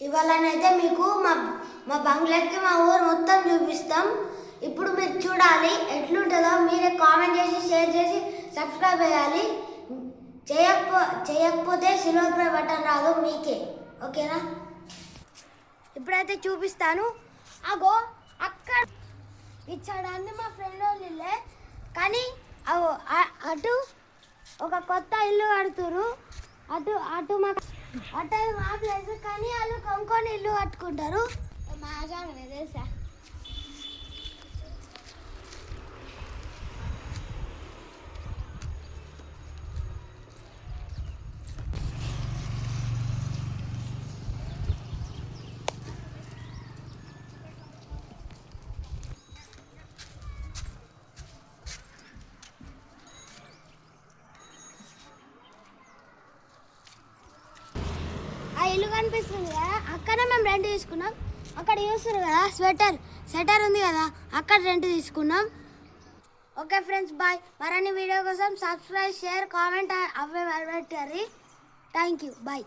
ఇవాళనైతే మీకు మా బంగ్లాకి మా ఊరు మొత్తం చూపిస్తాం. ఇప్పుడు మీరు చూడాలి ఎట్లుంటుందో. మీరే కామెంట్ చేసి షేర్ చేసి సబ్స్క్రైబ్ చేయాలి. చేయకపోతే సిల్వర్ ప్లే బటన్ రాదు మీకే. ఓకేనా? ఇప్పుడైతే చూపిస్తాను. అగో అక్కడ ఇచ్చాడని మా ఫ్రెండ్ వాళ్ళు ఇల్లే, కానీ అటు ఒక కొత్త ఇల్లు కడుతురు. అటు అటు మా ప్లేస్, కానీ వాళ్ళు కొనుక్కొని ఇల్లు కట్టుకుంటారు. మా తెలుసా? ఆ ఇల్లు కనిపిస్తుంది కదా, అక్కడ మేము రెంట్ తీసుకున్నాం. అక్కడ చూస్తారు కదా స్వెటర్ ఉంది కదా, అక్కడ రెంట్ తీసుకున్నాం. Okay friends, bye. మరిన్ని వీడియో కోసం సబ్స్క్రైబ్, షేర్, కామెంట్ అవే పెట్టారు. Thank you, bye.